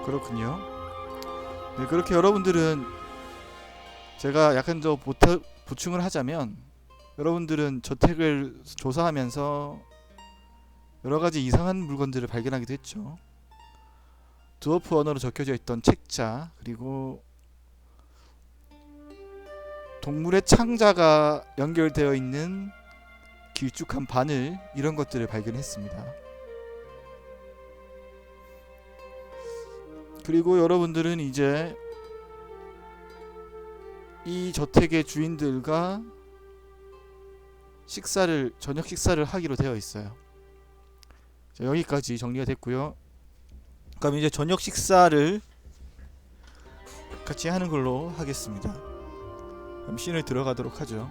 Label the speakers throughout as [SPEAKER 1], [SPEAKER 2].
[SPEAKER 1] 그렇군요. 네, 그렇게 여러분들은 제가 약간 더 보충을 하자면 여러분들은 저택을 조사하면서 여러가지 이상한 물건들을 발견하기도 했죠. 드워프 언어로 적혀져 있던 책자, 그리고 동물의 창자가 연결되어 있는 길쭉한 바늘, 이런 것들을 발견했습니다. 그리고 여러분들은 이제 이 저택의 주인들과 저녁 식사를 하기로 되어 있어요. 자, 여기까지 정리가 됐고요. 그럼 이제 저녁 식사를 같이 하는 걸로 하겠습니다. 그럼 씬을 들어가도록 하죠.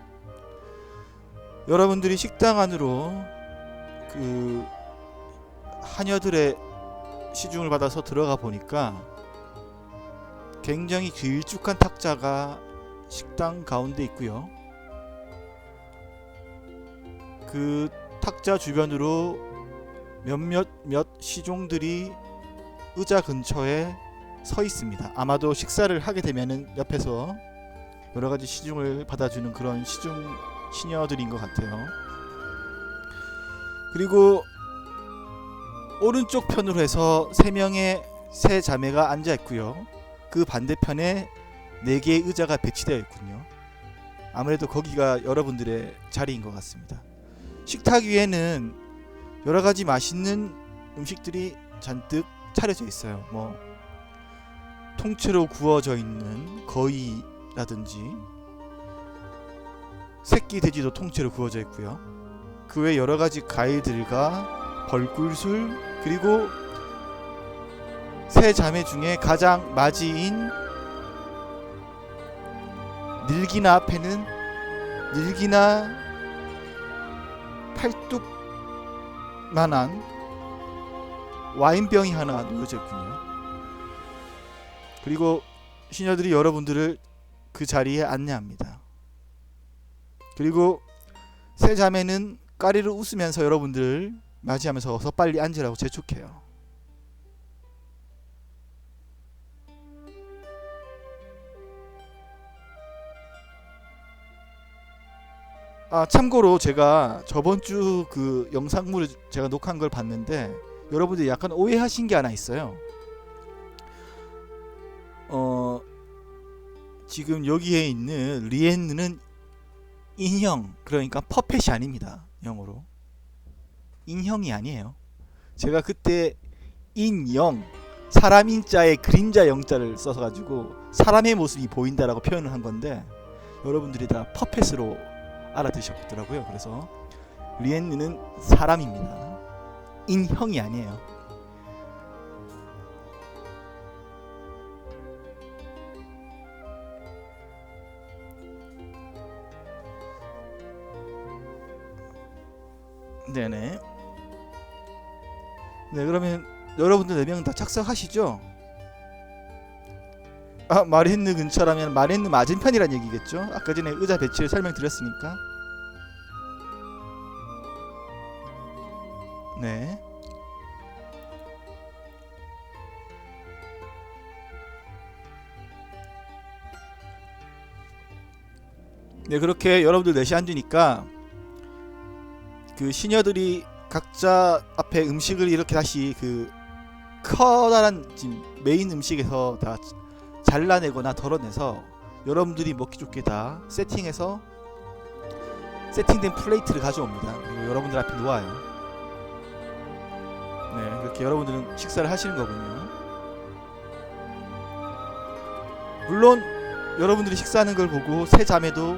[SPEAKER 1] 여러분들이 식당 안으로 그 하녀들의 시중을 받아서 들어가 보니까 굉장히 길쭉한 탁자가 식당 가운데 있고요. 그 탁자 주변으로 몇몇 시종들이 의자 근처에 서 있습니다. 아마도 식사를 하게 되면은 옆에서 여러가지 시중을 받아주는 그런 시중 시녀들인 것 같아요. 그리고 오른쪽 편으로 해서 3명의 세 자매가 앉아 있고요. 그 반대편에 4개의 의자가 배치되어 있군요. 아무래도 거기가 여러분들의 자리인 것 같습니다. 식탁 위에는 여러가지 맛있는 음식들이 잔뜩 차려져 있어요. 뭐 통째로 구워져 있는 거위라든지 새끼 돼지도 통째로 구워져 있고요. 그 외 여러가지 과일들과 벌꿀술, 그리고 세 자매 중에 가장 맞이인 닐기나 앞에는 닐기나 팔뚝만한 와인병이 하나 놓여져 있군요. 그리고 시녀들이 여러분들을 그 자리에 안내합니다. 그리고 세 자매는 까리를 웃으면서 여러분들을 맞이하면서 어서 빨리 앉으라고 재촉해요. 참고로 제가 저번 주 그 영상물을 제가 녹화한 걸 봤는데 여러분들이 약간 오해하신 게 하나 있어요. 지금 여기에 있는 리엔느는 인형, 그러니까 퍼펫이 아닙니다. 영어로 인형이 아니에요. 제가 그때 인영, 사람 인자에 그림자 영자를 써서 가지고 사람의 모습이 보인다라고 표현을 한 건데 여러분들이 다 퍼펫으로 알아듣으셨더라고요. 그래서 리엔느는 사람입니다. 인형이 아니에요. 네네. 네, 그러면 여러분들 4명 다 착석하시죠? 마린느 근처라면 마린느 맞은편이란 얘기겠죠? 아까 전에 의자 배치를 설명드렸으니까. 네. 네, 그렇게 여러분들 넷이 앉으니까 그 시녀들이 각자 앞에 음식을 이렇게 다시 그 커다란 지금 메인 음식에서 다 잘라내거나 덜어내서 여러분들이 먹기 좋게 다 세팅해서 세팅된 플레이트를 가져옵니다. 그리고 여러분들 앞에 놓아요. 네, 그렇게 여러분들은 식사를 하시는 거군요. 물론 여러분들이 식사하는 걸 보고 세 자매도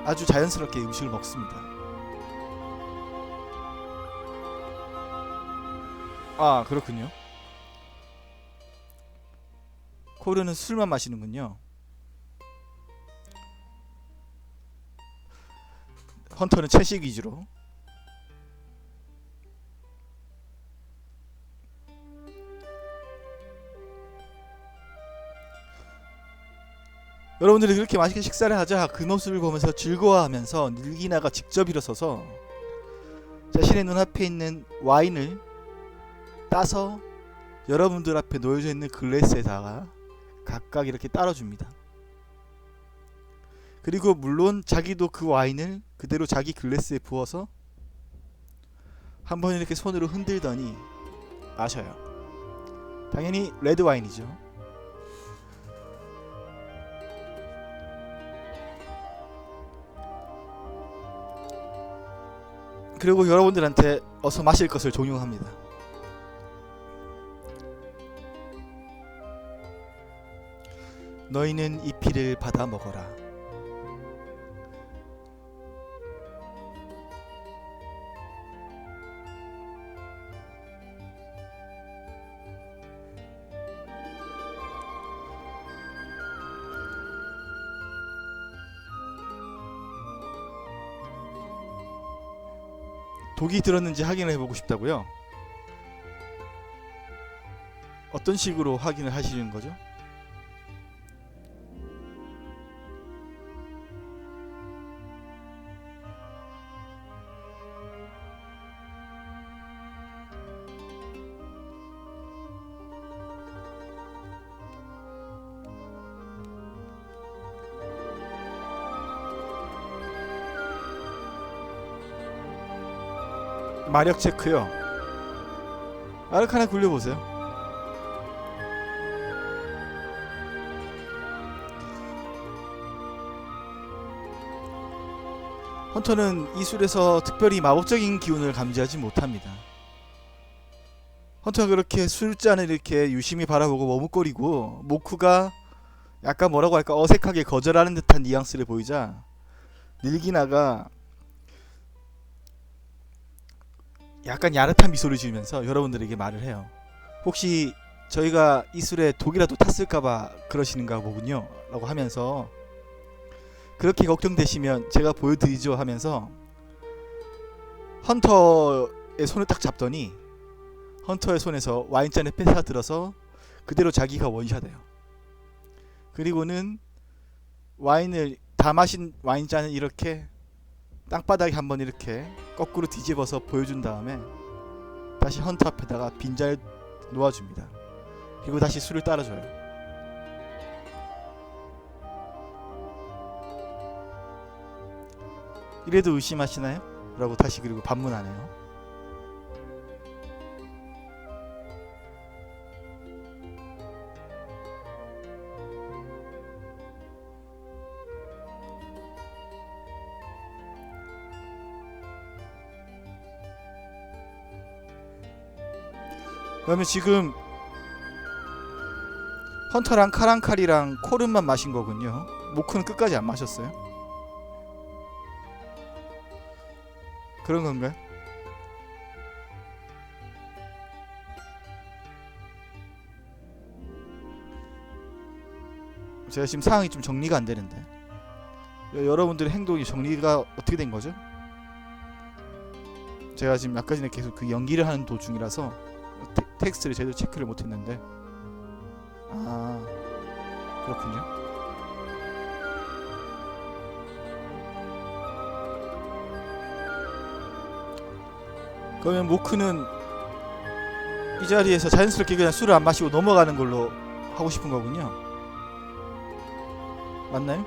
[SPEAKER 1] 아주 자연스럽게 음식을 먹습니다. 그렇군요. 코르는 술만 마시는군요. 헌터는 채식 위주로. 여러분들이 그렇게 맛있게 식사를 하자 그 모습을 보면서 즐거워하면서 닐기나가 직접 일어서서 자신의 눈앞에 있는 와인을 따서 여러분들 앞에 놓여져 있는 글래스에다가 각각 이렇게 따라줍니다. 그리고 물론 자기도 그 와인을 그대로 자기 글래스에 부어서 한번 이렇게 손으로 흔들더니 마셔요. 당연히 레드 와인이죠. 그리고 여러분들한테 어서 마실 것을 종용합니다. 너희는 이 피를 받아 먹어라. 독이 들었는지 확인을 해보고 싶다고요? 어떤 식으로 확인을 하시는 거죠? 마력 체크요. 아르카나 굴려보세요. 헌터는 이 술에서 특별히 마법적인 기운을 감지하지 못합니다. 헌터가 그렇게 술잔을 이렇게 유심히 바라보고 머뭇거리고 모쿠가 약간 뭐라고 할까 어색하게 거절하는 듯한 뉘앙스를 보이자 닐기나가 약간 야릇한 미소를 지으면서 여러분들에게 말을 해요. 혹시 저희가 이 술에 독이라도 탔을까봐 그러시는가 보군요 라고 하면서 그렇게 걱정되시면 제가 보여드리죠 하면서 헌터의 손을 딱 잡더니 헌터의 손에서 와인잔을 뺏어들어서 그대로 자기가 원샷해요. 그리고는 와인을 다 마신 와인잔을 이렇게 땅바닥에 한번 이렇게 거꾸로 뒤집어서 보여준 다음에 다시 헌터 앞에다가 빈잔을 놓아줍니다. 그리고 다시 술을 따라줘요. 이래도 의심하시나요? 라고 다시 그리고 반문하네요. 그러면 지금 헌터랑 카랑칼이랑 코른만 마신 거군요. 모쿠는 끝까지 안 마셨어요? 그런 건가요? 제가 지금 상황이 좀 정리가 안 되는데 여러분들의 행동이 정리가 어떻게 된 거죠? 제가 지금 아까 전에 계속 그 연기를 하는 도중이라서 텍스트를 제대로 체크를 못했는데 아 그렇군요. 그러면 모크는 이 자리에서 자연스럽게 그냥 술을 안 마시고 넘어가는 걸로 하고 싶은 거군요. 맞나요?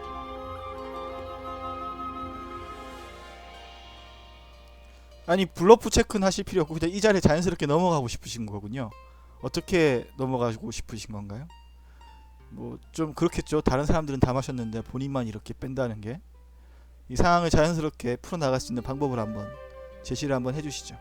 [SPEAKER 1] 아니 블러프 체크는 하실 필요 없고 그냥 이 자리에 자연스럽게 넘어가고 싶으신 거군요. 어떻게 넘어가고 싶으신 건가요? 뭐 좀 그렇겠죠. 다른 사람들은 다 마셨는데 본인만 이렇게 뺀다는 게 이 상황을 자연스럽게 풀어나갈 수 있는 방법을 한번 제시를 한번 해주시죠.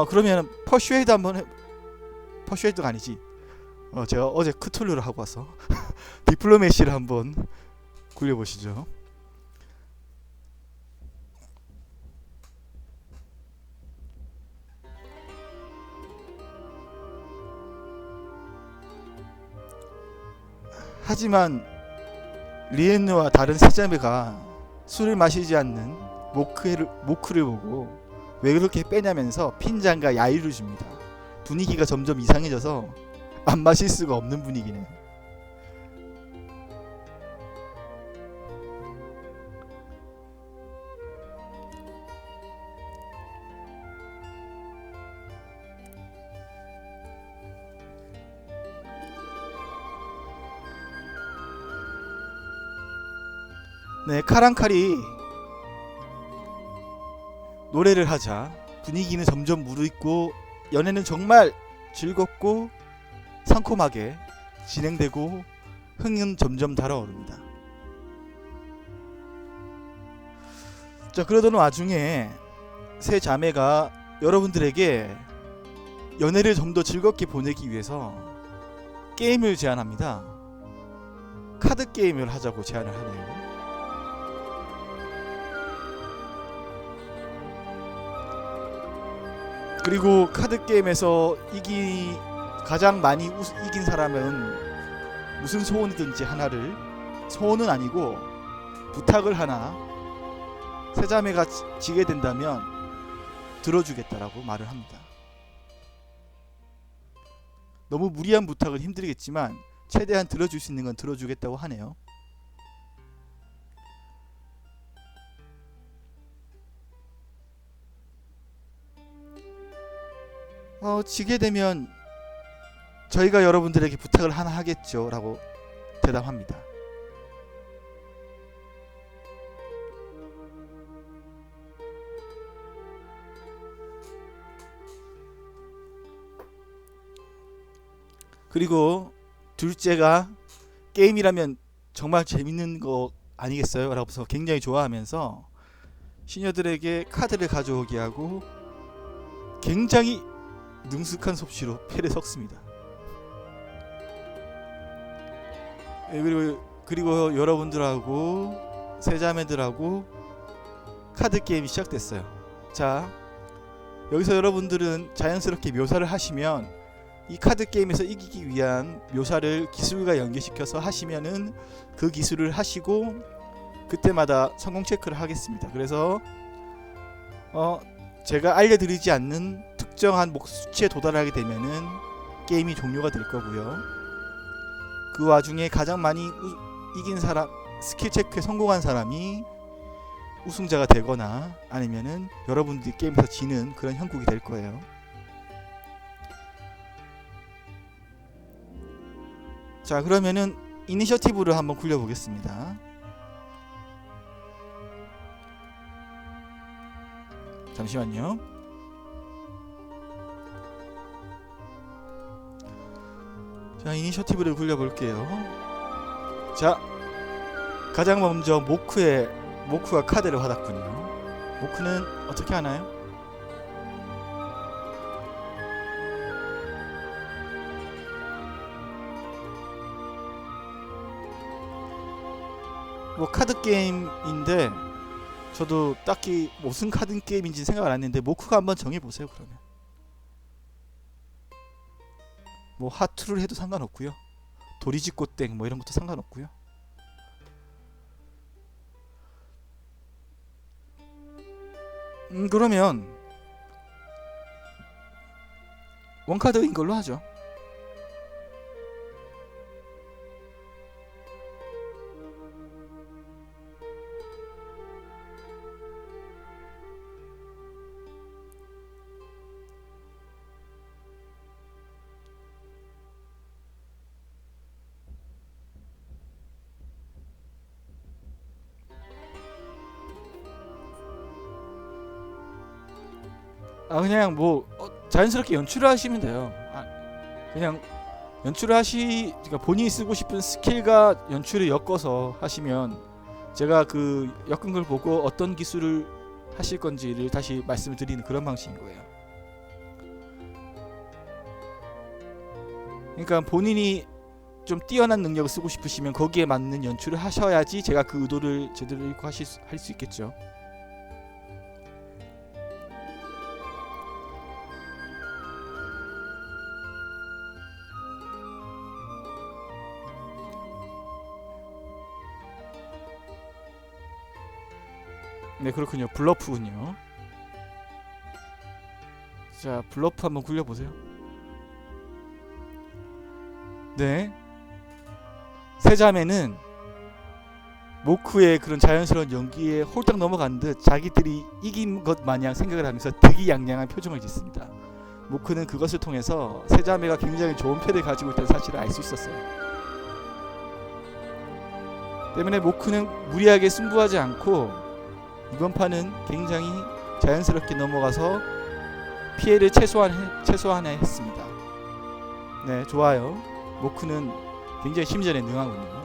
[SPEAKER 1] 그러면 퍼슈에이드 한번 퍼슈에이드가 아니지. 제가 어제 크툴루를 하고 와서 디플로메시를 한번 굴려보시죠. 하지만 리엔느와 다른 세 자매가 술을 마시지 않는 모크를 보고 왜 그렇게 빼냐면서 핀잔과 야유를 줍니다. 분위기가 점점 이상해져서 안 마실 수가 없는 분위기네요. 네, 카랑칼이 노래를 하자 분위기는 점점 무르익고 연애는 정말 즐겁고 상콤하게 진행되고 흥은 점점 달아오릅니다. 자, 그러던 와중에 세 자매가 여러분들에게 연애를 좀 더 즐겁게 보내기 위해서 게임을 제안합니다. 카드 게임을 하자고 제안을 하네요. 그리고 카드 게임에서 가장 많이 이긴 사람은 무슨 소원이든지 하나를, 소원은 아니고 부탁을 하나 세자매가 지게 된다면 들어주겠다라고 말을 합니다. 너무 무리한 부탁은 힘들겠지만 최대한 들어줄 수 있는 건 들어주겠다고 하네요. 지게 되면 저희가 여러분들에게 부탁을 하나 하겠죠 라고 대답합니다. 그리고 둘째가 게임이라면 정말 재밌는 거 아니겠어요? 라고서 굉장히 좋아하면서 시녀들에게 카드를 가져오게 하고 굉장히 능숙한 솜씨로 패를 섞습니다. 그리고 여러분들하고 세자매들하고 카드 게임이 시작됐어요. 자, 여기서 여러분들은 자연스럽게 묘사를 하시면 이 카드 게임에서 이기기 위한 묘사를 기술과 연계시켜서 하시면은 그 기술을 하시고 그때마다 성공 체크를 하겠습니다. 그래서 제가 알려드리지 않는 특정한 수치에 도달하게 되면은 게임이 종료가 될 거고요. 그 와중에 가장 많이 이긴 사람, 스킬 체크에 성공한 사람이 우승자가 되거나 아니면은 여러분들이 게임에서 지는 그런 형국이 될 거예요. 자, 그러면은 이니셔티브를 한번 굴려보겠습니다. 잠시만요. 자, 이니셔티브를 굴려볼게요. 자, 가장 먼저 모쿠가 카드를 받았군요. 모쿠는 어떻게 하나요? 뭐 카드 게임인데 저도 딱히 무슨 카드 게임인지 생각 안 했는데 모쿠가 한번 정해보세요. 그러면 뭐 하투를 해도 상관없고요, 도리지꽃땡 뭐 이런 것도 상관없고요. 그러면 원카드인 걸로 하죠. 그냥 뭐 자연스럽게 연출을 하시면 돼요. 그냥 연출을 그러니까 본인이 쓰고 싶은 스킬과 연출을 엮어서 하시면 제가 그 엮은 걸 보고 어떤 기술을 하실 건지를 다시 말씀을 드리는 그런 방식인 거예요. 그러니까 본인이 좀 뛰어난 능력을 쓰고 싶으시면 거기에 맞는 연출을 하셔야지 제가 그 의도를 제대로 읽고 할 수 있겠죠. 네, 그렇군요. 블러프군요. 자, 블러프 한번 굴려보세요. 네, 세자매는 모쿠의 그런 자연스러운 연기에 홀딱 넘어간 듯 자기들이 이긴 것 마냥 생각을 하면서 득이양양한 표정을 짓습니다. 모쿠는 그것을 통해서 세자매가 굉장히 좋은 패를 가지고 있다는 사실을 알 수 있었어요. 때문에 모크는 무리하게 승부하지 않고 이번 판은 굉장히 자연스럽게 넘어가서 피해를 최소화해 했습니다. 네, 좋아요. 모크는 굉장히 심전에 능하군요.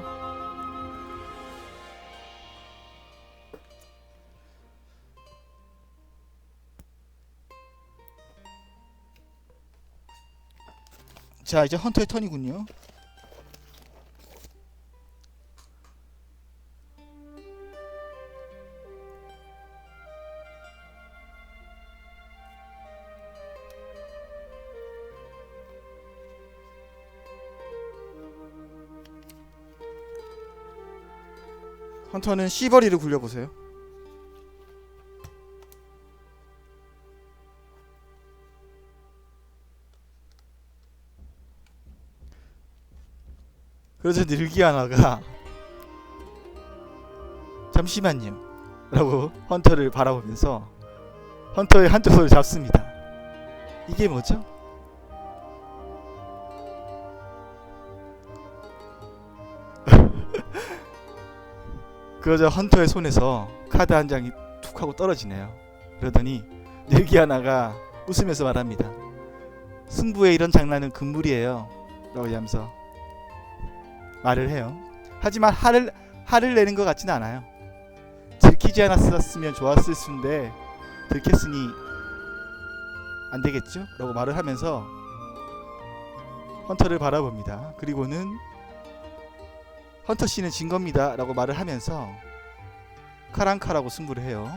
[SPEAKER 1] 자, 이제 헌터의 턴이군요. 헌터는 씨버리를 굴려보세요. 그래서 늘기아나가 잠시만요 라고 헌터를 바라보면서 헌터의 한쪽 손을 잡습니다. 이게 뭐죠? 그러자 헌터의 손에서 카드 한 장이 툭 하고 떨어지네요. 그러더니 늘기아나가 웃으면서 말합니다. 승부에 이런 장난은 금물이에요 라고 하면서 말을 해요. 하지만 화를 내는 것 같지는 않아요. 들키지 않았으면 좋았을 수인데 들켰으니 안 되겠죠? 라고 말을 하면서 헌터를 바라봅니다. 그리고는 헌터 씨는 진 겁니다 라고 말을 하면서 카랑카라고 승부를 해요.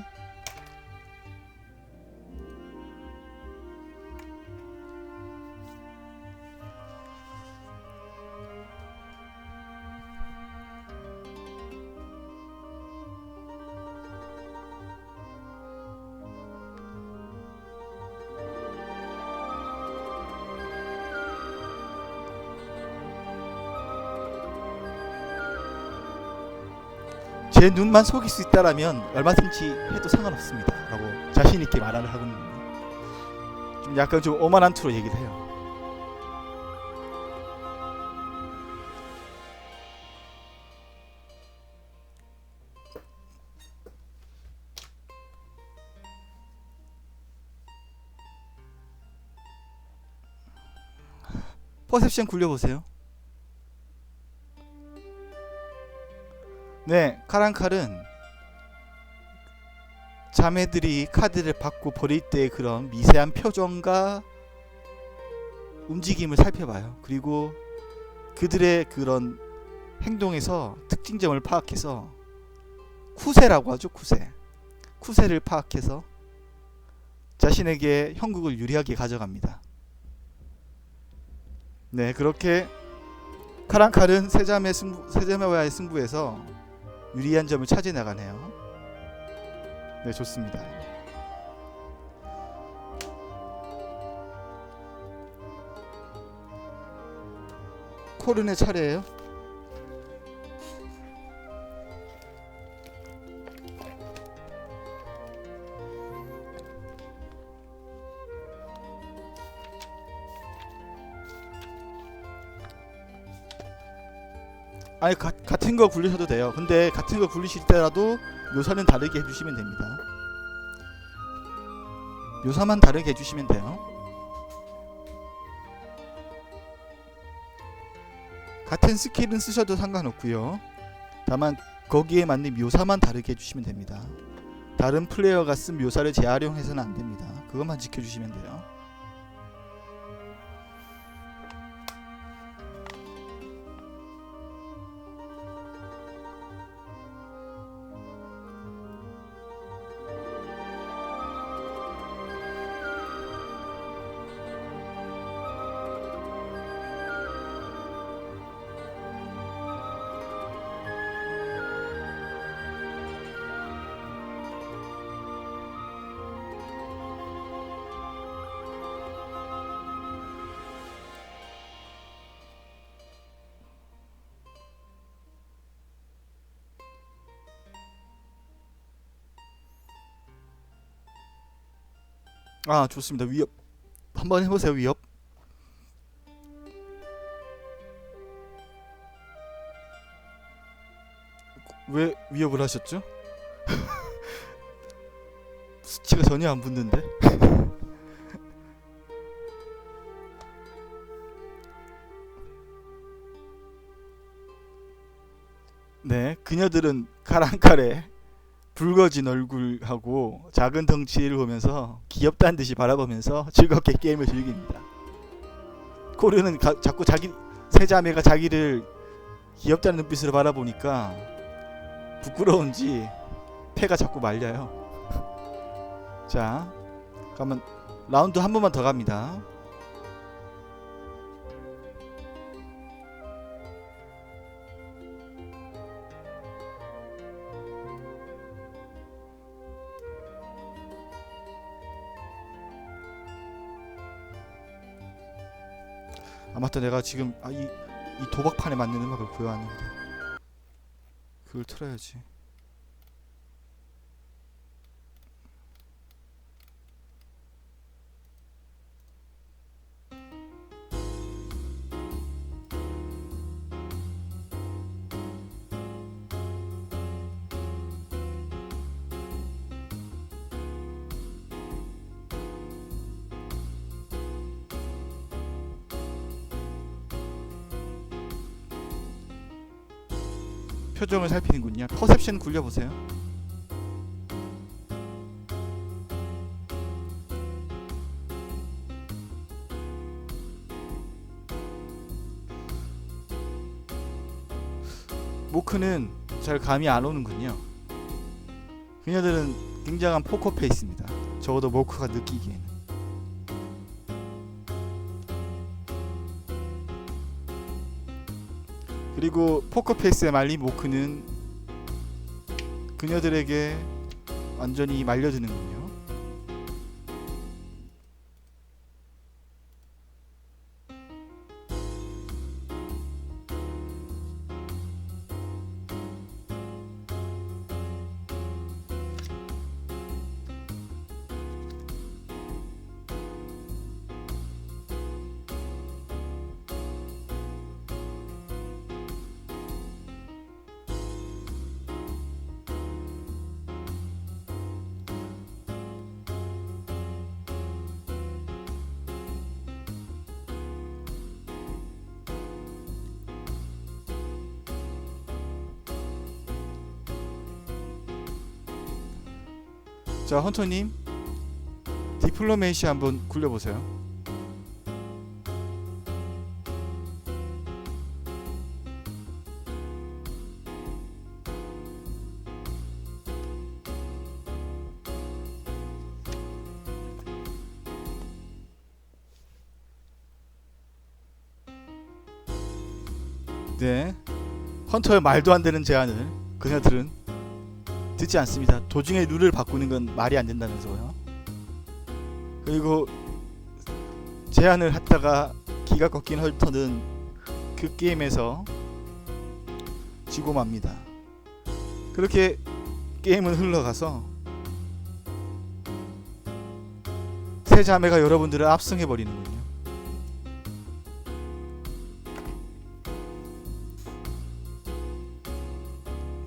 [SPEAKER 1] 제 눈만 속일 수 있다라면 얼마든지 해도 상관없습니다 라고 자신있게 말을 하거든요. 좀 약간 좀 오만한 투로 얘기를 해요. 퍼셉션 굴려보세요. 네, 카랑칼은 자매들이 카드를 받고 버릴 때의 그런 미세한 표정과 움직임을 살펴봐요. 그리고 그들의 그런 행동에서 특징점을 파악해서 쿠세라고 하죠. 쿠세를 파악해서 자신에게 형국을 유리하게 가져갑니다. 네, 그렇게 카랑칼은 세자매와의 승부에서 유리한 점을 차지해 나가네요. 네, 좋습니다. 코른의 차례예요. 아니 같은 거 굴리셔도 돼요. 근데 같은 거 굴리실 때라도 묘사는 다르게 해주시면 됩니다. 묘사만 다르게 해주시면 돼요. 같은 스킬은 쓰셔도 상관없고요. 다만 거기에 맞는 묘사만 다르게 해주시면 됩니다. 다른 플레이어가 쓴 묘사를 재활용해서는 안됩니다. 그것만 지켜주시면 돼요. 아, 좋습니다. 위협 한번 해보세요. 위협. 왜 위협을 하셨죠? 수치가 전혀 안 붙는데? 네, 그녀들은 카랑칼에 붉어진 얼굴하고 작은 덩치를 보면서 귀엽다는 듯이 바라보면서 즐겁게 게임을 즐깁니다. 코르는 자꾸 자기 세 자매가 자기를 귀엽다는 눈빛으로 바라보니까 부끄러운지 폐가 자꾸 말려요. 자, 그러면 라운드 한 번만 더 갑니다. 아 맞다, 내가 지금 이 도박판에 맞는 음악을 구해왔는데 그걸 틀어야지. 표정을 살피는군요. 퍼셉션 굴려보세요. 모크는 잘 감이 안 오는군요. 그녀들은 굉장한 포커페이스입니다. 적어도 모크가 느끼기에는. 그리고 포커페이스에 말린 모크는 그녀들에게 완전히 말려드는군요. 자, 헌터님 디플로메이시 한번 굴려보세요. 네, 헌터의 말도 안 되는 제안을 그녀들은 듣지 않습니다. 도중에 룰을 바꾸는 건 말이 안 된다면서요. 그리고 제안을 했다가 기가 꺾인 헌터는 그 게임에서 지고 맙니다. 그렇게 게임은 흘러가서 세 자매가 여러분들을 압승해 버리는군요.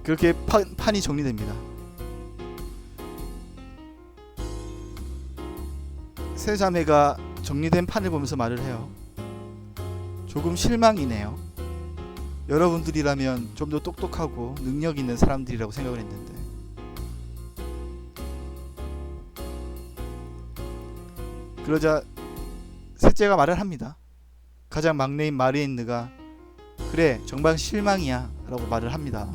[SPEAKER 1] 그렇게 판이 정리됩니다. 세 자매가 정리된 판을 보면서 말을 해요. 조금 실망이네요. 여러분들이라면 좀 더 똑똑하고 능력 있는 사람들이라고 생각을 했는데. 그러자 셋째가 말을 합니다. 가장 막내인 마리엔느가 그래 정말 실망이야 라고 말을 합니다.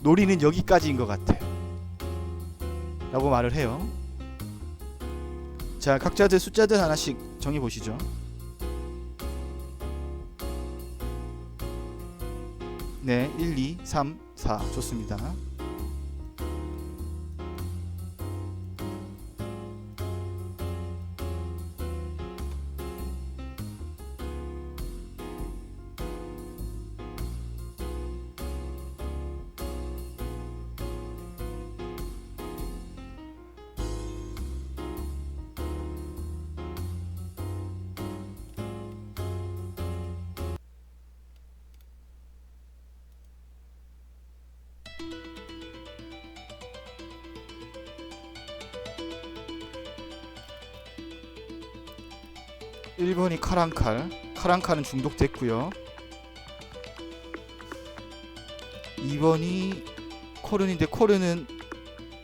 [SPEAKER 1] 놀이는 여기까지인 것 같아 라고 말을 해요. 자, 각자들 숫자들 하나씩 정해보시죠. 네, 1, 2, 3, 4 좋습니다. 1번이 카랑칼. 카랑칼은 중독됐고요. 2번이 코른인데 코른은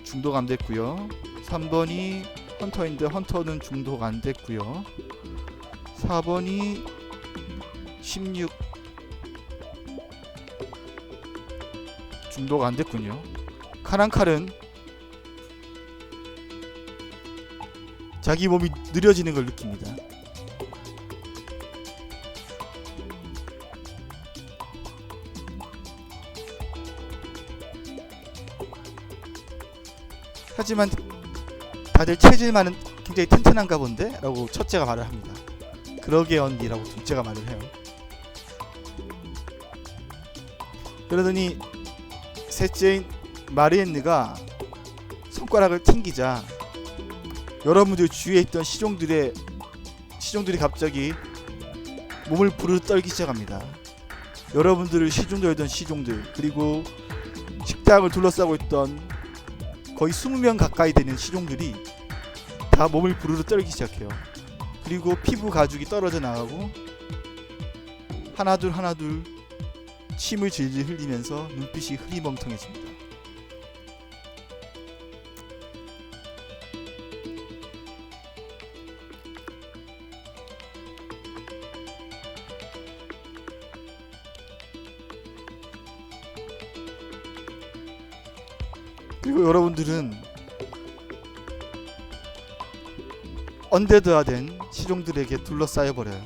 [SPEAKER 1] 중독 안 됐고요. 3번이 헌터인데 헌터는 중독 안 됐고요. 4번이 16 중독 안 됐군요. 카랑칼은 자기 몸이 느려지는 걸 느낍니다. 하지만 다들 체질만은 굉장히 튼튼한가 본데? 라고 첫째가 말을 합니다. 그러게 언니라고 둘째가 말을 해요. 그러더니 셋째인 마리엔느가 손가락을 튕기자 여러분들 주위에 있던 시종들이 갑자기 몸을 부르르 떨기 시작합니다. 여러분들을 시종되었던 시종들, 그리고 식당을 둘러싸고 있던 거의 20명 가까이 되는 시종들이 다 몸을 부르르 떨기 시작해요. 그리고 피부 가죽이 떨어져 나가고 하나둘 침을 질질 흘리면서 눈빛이 흐리멍텅해집니다. 그리고 여러분들은 언데드화된 시종들에게 둘러싸여 버려요.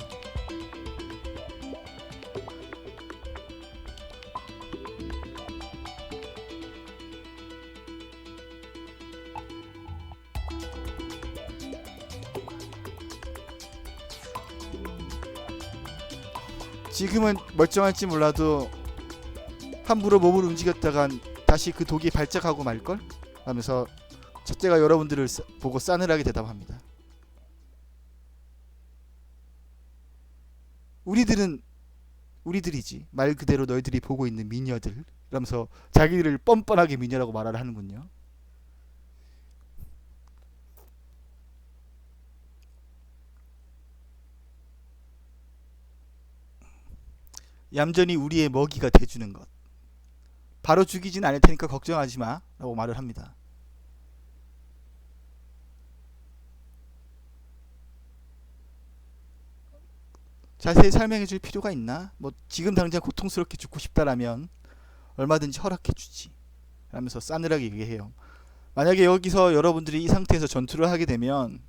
[SPEAKER 1] 지금은 멀쩡할지 몰라도 함부로 몸을 움직였다간 다시 그 독이 발작하고 말걸? 하면서 첫째가 여러분들을 보고 싸늘하게 대답합니다. 우리들이지, 말 그대로 너희들이 보고 있는 미녀들, 이러면서 자기들을 뻔뻔하게 미녀라고 말을 하는군요. 얌전히 우리의 먹이가 돼주는 것. 바로 죽이진 않을 테니까 걱정하지 마 라고 말을 합니다. 자세히 설명해 줄 필요가 있나? 뭐 지금 당장 고통스럽게 죽고 싶다라면 얼마든지 허락해 주지 라면서 싸늘하게 얘기해요. 만약에 여기서 여러분들이 이 상태에서 전투를 하게 되면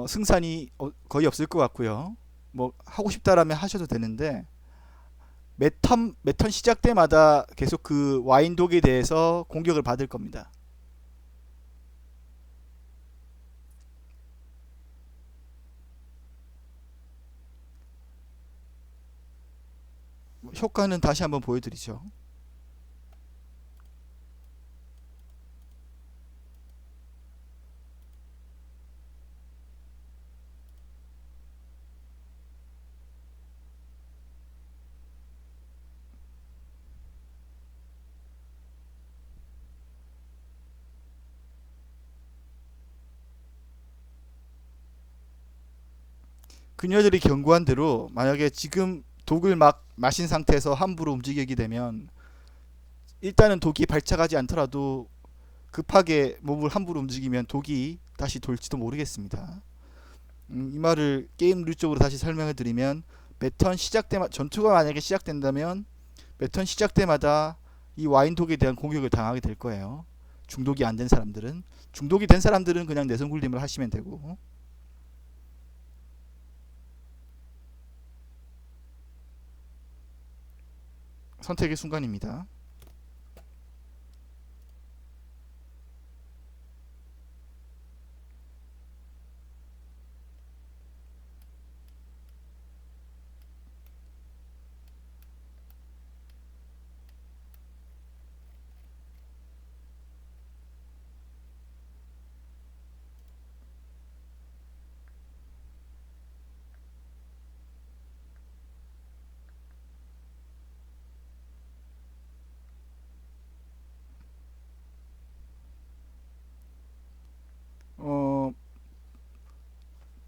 [SPEAKER 1] 승산이 거의 없을 것 같고요. 뭐 하고 싶다라면 하셔도 되는데 매턴 시작 때마다 계속 그 와인독에 대해서 공격을 받을 겁니다. 효과는 다시 한번 보여드리죠. 그녀들이 경고한 대로 만약에 지금 독을 막 마신 상태에서 함부로 움직이게 되면 일단은 독이 발작하지 않더라도 급하게 몸을 함부로 움직이면 독이 다시 돌지도 모르겠습니다. 이 말을 게임 룰적으로 다시 설명해 드리면 매턴 시작 때마다 전투가 만약에 시작된다면 매턴 시작 때마다 이 와인 독에 대한 공격을 당하게 될 거예요. 중독이 안 된 사람들은. 중독이 된 사람들은 그냥 내성 굴림을 하시면 되고. 선택의 순간입니다.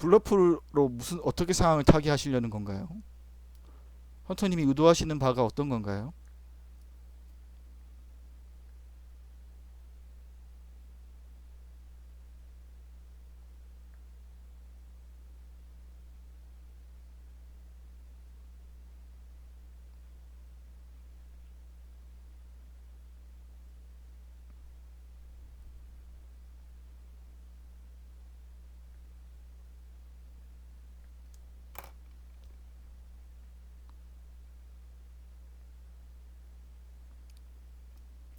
[SPEAKER 1] 블러프로 무슨 어떻게 상황을 타개하시려는 건가요? 헌터님이 의도하시는 바가 어떤 건가요?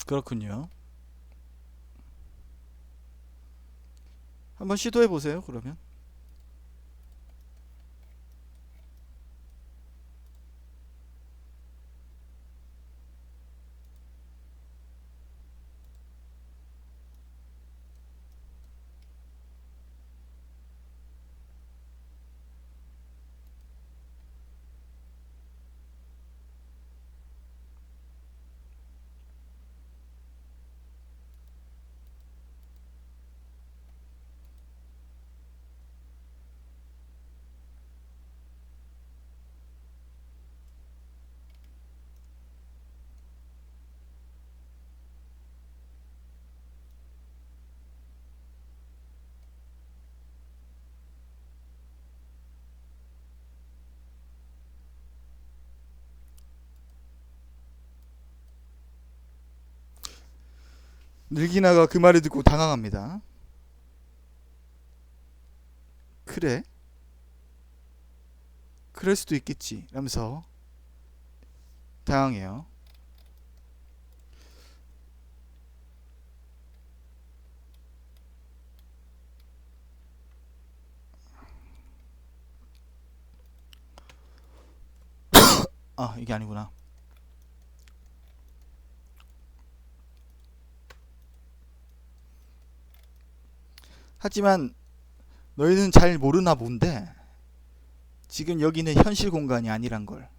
[SPEAKER 1] 그렇군요. 한번 시도해 보세요. 그러면 늘기나가 그 말을 듣고 당황합니다. 그래? 그럴 수도 있겠지. 라면서 당황해요. 아, 이게 아니구나. 하지만 너희는 잘 모르나 본데 지금 여기는 현실 공간이 아니란 걸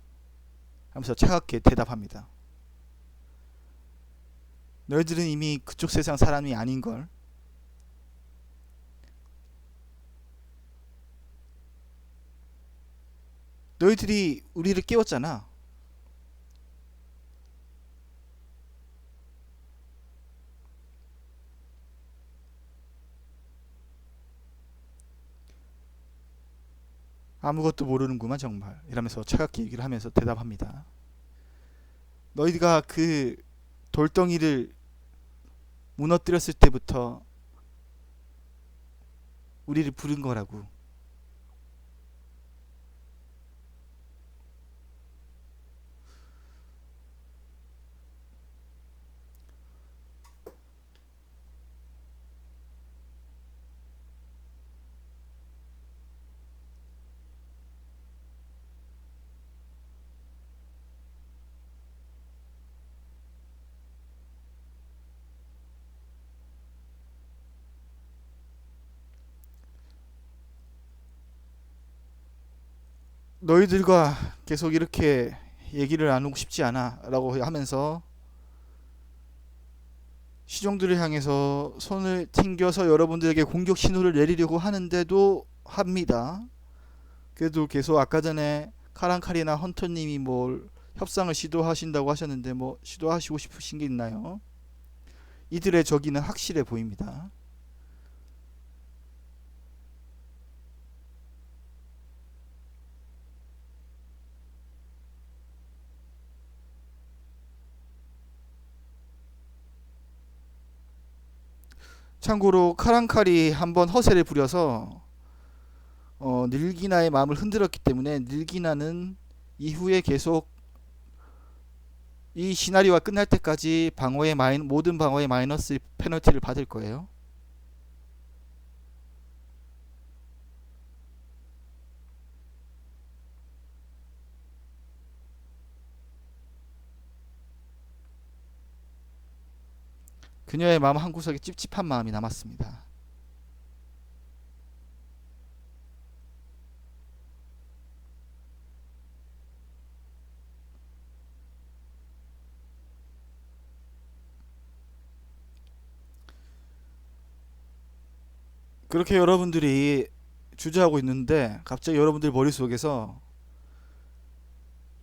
[SPEAKER 1] 하면서 차갑게 대답합니다. 너희들은 이미 그쪽 세상 사람이 아닌 걸. 너희들이 우리를 깨웠잖아. 아무것도 모르는구만 정말. 이러면서 차갑게 얘기를 하면서 대답합니다. 너희가 그 돌덩이를 무너뜨렸을 때부터 우리를 부른 거라고. 너희들과 계속 이렇게 얘기를 나누고 싶지 않아 라고 하면서 시종들을 향해서 손을 튕겨서 여러분들에게 공격 신호를 내리려고 하는데도 합니다. 그래도 계속 아까 전에 카란칼이나 헌터님이 뭘 협상을 시도하신다고 하셨는데 뭐 시도하시고 싶으신 게 있나요? 이들의 저기는 확실해 보입니다. 참고로 카란칼이 한번 허세를 부려서 늘기나의 마음을 흔들었기 때문에 늘기나는 이후에 계속 이 시나리오가 끝날 때까지 모든 방어의 마이너스 페널티를 받을 거예요. 그녀의 마음 한구석에 찝찝한 마음이 남았습니다. 그렇게 여러분들이 주저하고 있는데 갑자기 여러분들 머릿속에서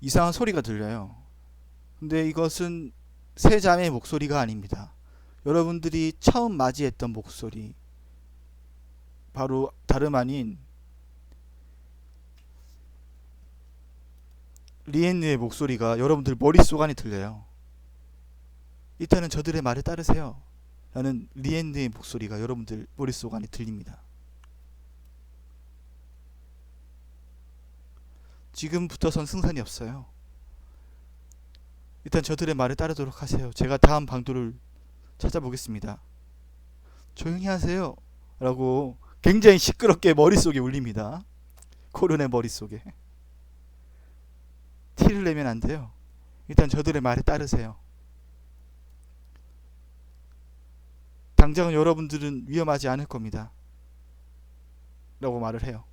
[SPEAKER 1] 이상한 소리가 들려요. 근데 이것은 세 자매의 목소리가 아닙니다. 여러분들이 처음 맞이했던 목소리, 바로 다름 아닌 리엔느의 목소리가 여러분들 머릿속 안에 들려요. 일단은 저들의 말에 따르세요 라는 리엔느의 목소리가 여러분들 머릿속 안에 들립니다. 지금부터선 승산이 없어요. 일단 저들의 말에 따르도록 하세요. 제가 다음 방도를 찾아보겠습니다. 조용히 하세요 라고 굉장히 시끄럽게 머릿속에 울립니다. 코른의 머릿속에. 티를 내면 안 돼요. 일단 저들의 말에 따르세요. 당장은 여러분들은 위험하지 않을 겁니다 라고 말을 해요.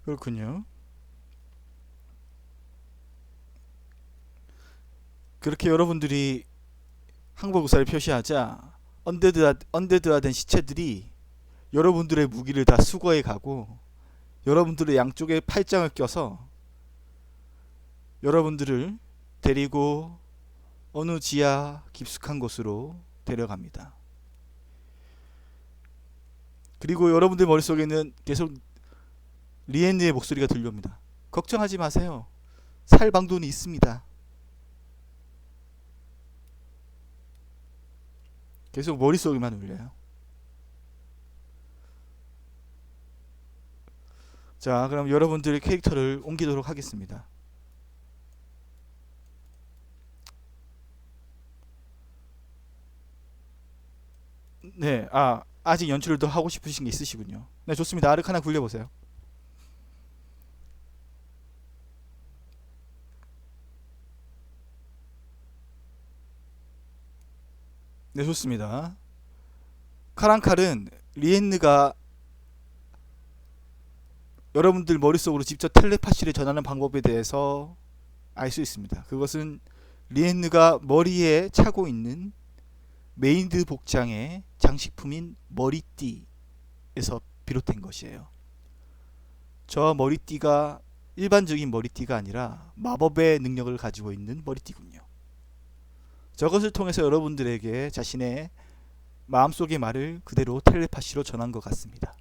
[SPEAKER 1] 그렇군요. 그렇게 여러분들이 항복의사를 표시하자 언데드화된 시체들이 여러분들의 무기를 다 수거해 가고 여러분들의 양쪽에 팔짱을 껴서 여러분들을 데리고 어느 지하 깊숙한 곳으로 데려갑니다. 그리고 여러분들 머릿속에는 계속 리엔느의 목소리가 들려옵니다. 걱정하지 마세요. 살 방도는 있습니다. 계속 머릿속에만 울려요. 자, 그럼 여러분들의 캐릭터를 옮기도록 하겠습니다. 네, 아직 연출을 더 하고 싶으신 게 있으시군요. 네, 좋습니다. 아르카나 굴려보세요. 네, 좋습니다. 카랑칼은 리엔느가 여러분들 머릿속으로 직접 텔레파시를 전하는 방법에 대해서 알 수 있습니다. 그것은 리엔느가 머리에 차고 있는 메이드 복장의 장식품인 머리띠에서 비롯된 것이에요. 저 머리띠가 일반적인 머리띠가 아니라 마법의 능력을 가지고 있는 머리띠군요. 저것을 통해서 여러분들에게 자신의 마음속의 말을 그대로 텔레파시로 전한 것 같습니다.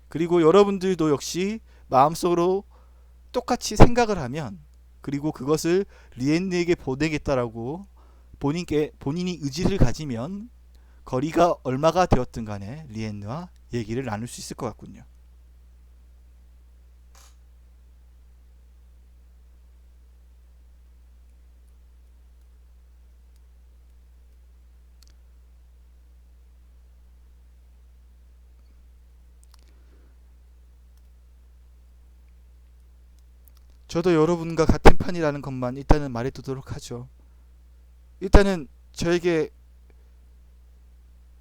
[SPEAKER 1] 그리고 여러분들도 역시 마음속으로 똑같이 생각을 하면, 그리고 그것을 리엔느에게 보내겠다라고 본인이 의지를 가지면 거리가 얼마가 되었든 간에 리엔느와 얘기를 나눌 수 있을 것 같군요. 저도 여러분과 같은 편이라는 것만 일단은 말해두도록 하죠. 일단은 저에게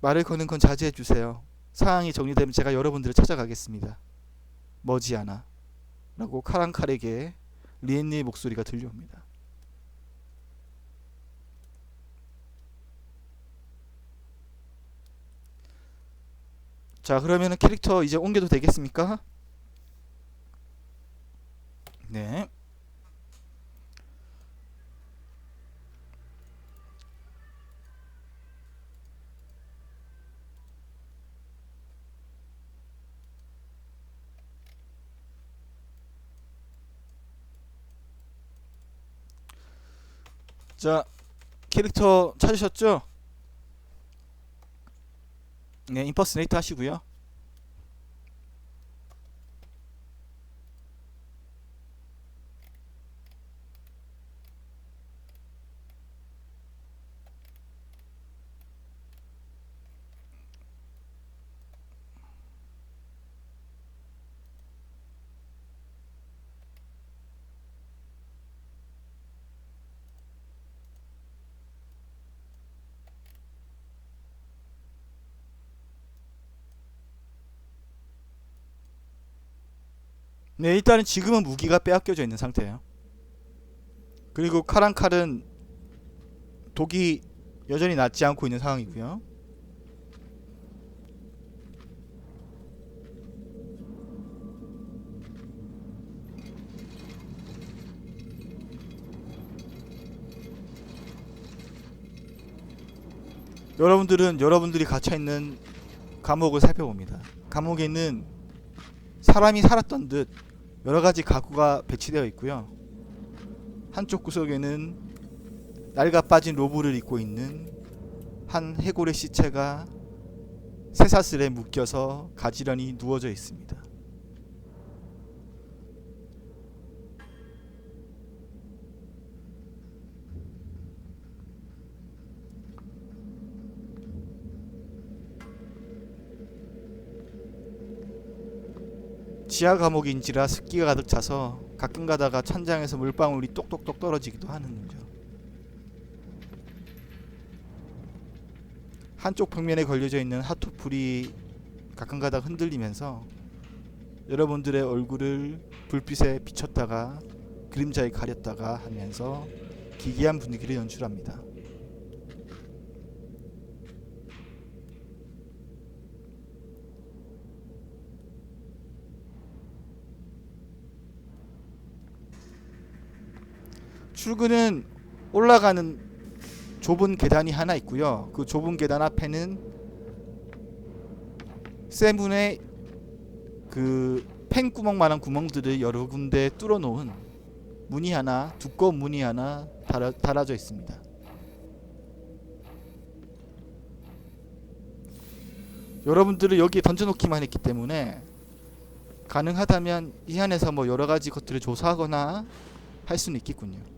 [SPEAKER 1] 말을 거는 건 자제해 주세요. 상황이 정리되면 제가 여러분들을 찾아가겠습니다. 머지않아 라고 카랑칼에게 리엔니의 목소리가 들려옵니다. 자, 그러면은 캐릭터 이제 옮겨도 되겠습니까? 네. 자, 캐릭터 찾으셨죠? 네, 임퍼스네이터 하시고요. 네, 일단은 지금은 무기가 빼앗겨져 있는 상태예요. 그리고 칼한 칼은 독이 여전히 낫지 않고 있는 상황이고요. 여러분들은 여러분들이 갇혀있는 감옥을 살펴봅니다. 감옥에는 사람이 살았던 듯 여러가지 가구가 배치되어 있고요. 한쪽 구석에는 낡아 빠진 로브를 입고 있는 한 해골의 시체가 쇠사슬에 묶여서 가지런히 누워져 있습니다. 지하 감옥인지라 습기가 가득 차서 가끔 가다가 천장에서 물방울이 똑똑똑 떨어지기도 하는군요. 한쪽 벽면에 걸려져 있는 핫토풀이 가끔 가다 흔들리면서 여러분들의 얼굴을 불빛에 비췄다가 그림자에 가렸다가 하면서 기괴한 분위기를 연출합니다. 출구는 올라가는 좁은 계단이 하나 있고요. 그 좁은 계단 앞에는 쇠문에 그 펜구멍만한 구멍들을 여러 군데 뚫어 놓은 문이 하나, 두꺼운 문이 하나 달아져 있습니다. 여러분들을 여기에 던져놓기만 했기 때문에 가능하다면 이 안에서 뭐 여러가지 것들을 조사하거나 할 수는 있겠군요.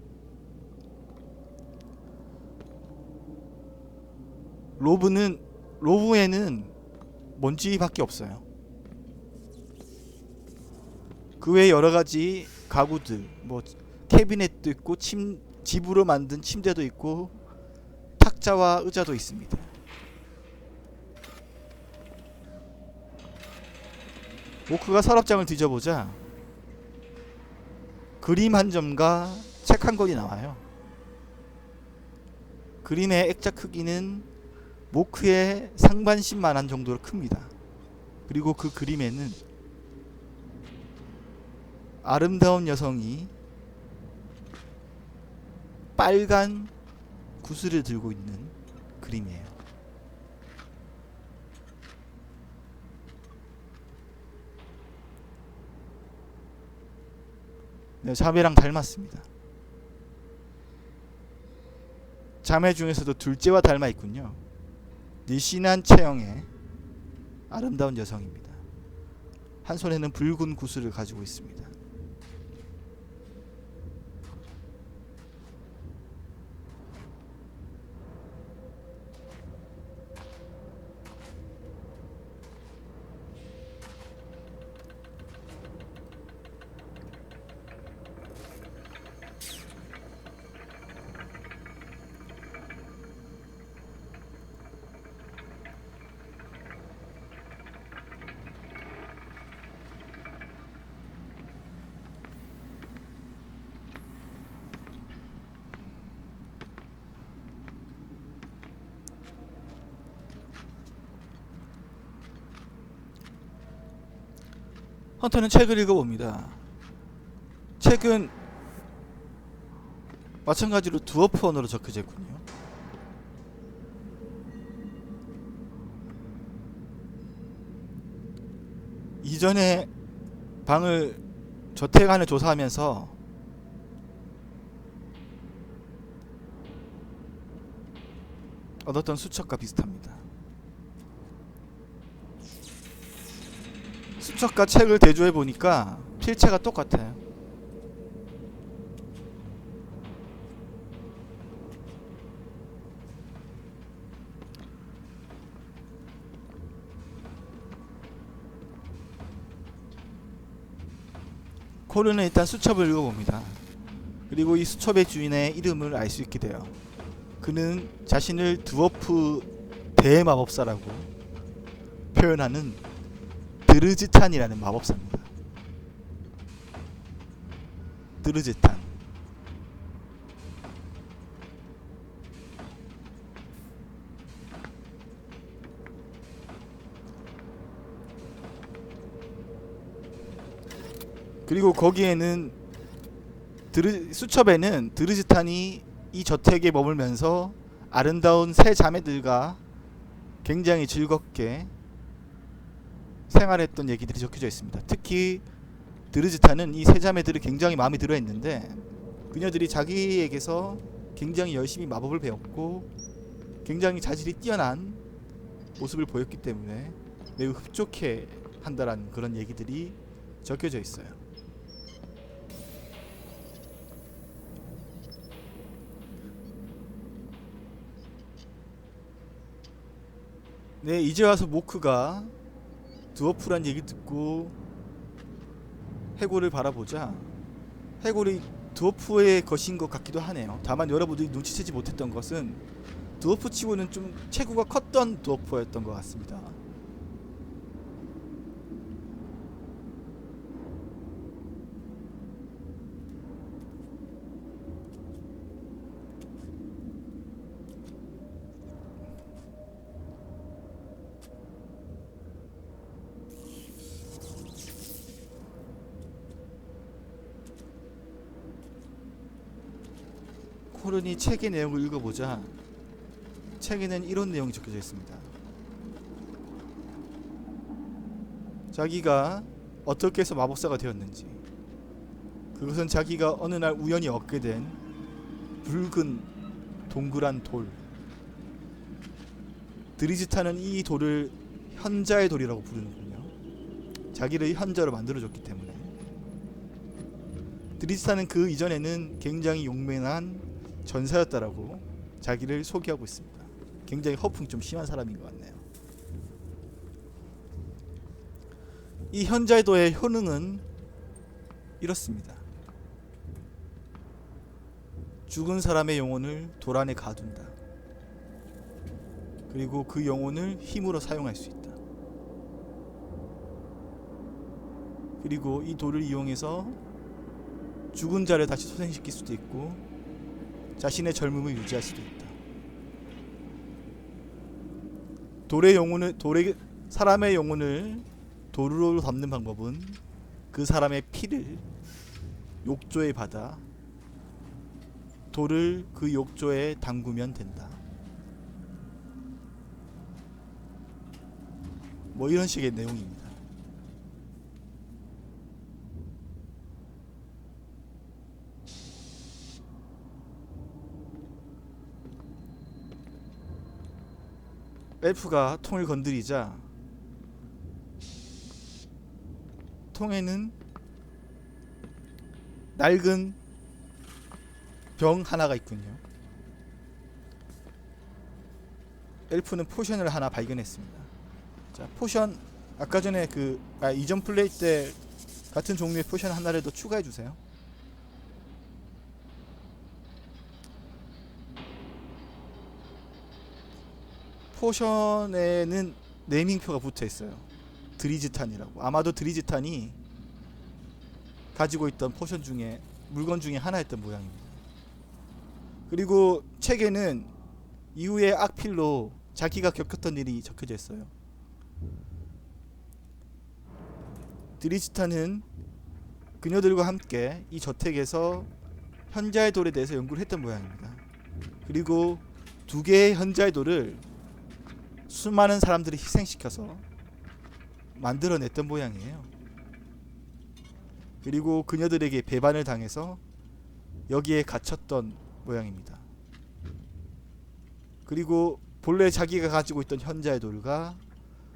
[SPEAKER 1] 로브에는 먼지밖에 없어요. 그 외에 여러가지 가구들, 뭐 캐비넷도 있고 집으로 만든 침대도 있고 탁자와 의자도 있습니다. 모크가 서랍장을 뒤져보자 그림 한 점과 책 한 권이 나와요. 그림의 액자 크기는 모크의 상반신만한 정도로 큽니다. 그리고 그 그림에는 아름다운 여성이 빨간 구슬을 들고 있는 그림이에요. 네, 자매랑 닮았습니다. 자매 중에서도 둘째와 닮아 있군요. 늘씬한 체형의 아름다운 여성입니다. 한 손에는 붉은 구슬을 가지고 있습니다. 헌터는 책을 읽어봅니다. 책은 마찬가지로 드워프 언어로 적혀져 있군요. 이전에 방을 저택 안을 조사하면서 얻었던 수첩과 비슷합니다. 수첩과 책을 대조해 보니까 필체가 똑같아요. 코르는 일단 수첩을 읽어봅니다. 그리고 이 수첩의 주인의 이름을 알 수 있게 돼요. 그는 자신을 드워프 대마법사라고 표현하는 드르즈탄이라는 마법사입니다. 드르즈탄. 그리고 거기에는 수첩에는 드르즈탄이 이 저택에 머물면서 아름다운 세 자매들과 굉장히 즐겁게 생활했던 얘기들이 적혀져 있습니다. 특히 드르즈탄은 이 세 자매들이 굉장히 마음에 들어 했는데 그녀들이 자기에게서 굉장히 열심히 마법을 배웠고 굉장히 자질이 뛰어난 모습을 보였기 때문에 매우 흡족해 한다라는 그런 얘기들이 적혀져 있어요. 네, 이제 와서 모크가 드워프란 얘기 듣고 해골을 바라보자 해골이 드워프의 것인 것 같기도 하네요. 다만 여러분들이 눈치채지 못했던 것은 드워프 치고는 좀 체구가 컸던 드워프였던 것 같습니다. 코른이 책의 내용을 읽어보자 책에는 이런 내용이 적혀져 있습니다. 자기가 어떻게 해서 마법사가 되었는지, 그것은 자기가 어느 날 우연히 얻게 된 붉은 동그란 돌, 드리즈타는 이 돌을 현자의 돌이라고 부르는군요. 자기를 현자로 만들어줬기 때문에. 드리즈타는 그 이전에는 굉장히 용맹한 전사였다라고 자기를 소개하고 있습니다. 굉장히 허풍이 좀 심한 사람인 것 같네요. 이 현자의도의 효능은 이렇습니다. 죽은 사람의 영혼을 돌 안에 가둔다. 그리고 그 영혼을 힘으로 사용할 수 있다. 그리고 이 돌을 이용해서 죽은 자를 다시 소생시킬 수도 있고 자신의 젊음을 유지할 수도 있다. 사람의 영혼을 돌로 담는 방법은 그 사람의 피를 욕조에 받아 돌을 그 욕조에 담그면 된다. 뭐 이런 식의 내용입니다. 엘프가 통을 건드리자 통에는 낡은 병 하나가 있군요. 엘프는 포션을 하나 발견했습니다. 자, 포션 아까 전에 이전 플레이 때 같은 종류의 포션 하나를 더 추가해 주세요. 포션에는 네이밍표가 붙어 있어요. 드리즈탄이라고. 아마도 드리즈탄이 가지고 있던 포션 중에 물건 중에 하나였던 모양입니다. 그리고 책에는 이후에 악필로 자기가 겪었던 일이 적혀져 있어요. 드리즈탄은 그녀들과 함께 이 저택에서 현자의 돌에 대해서 연구를 했던 모양입니다. 그리고 두 개의 현자의 돌을 수많은 사람들이 희생시켜서 만들어냈던 모양이에요. 그리고 그녀들에게 배반을 당해서 여기에 갇혔던 모양입니다. 그리고 본래 자기가 가지고 있던 현자의 돌과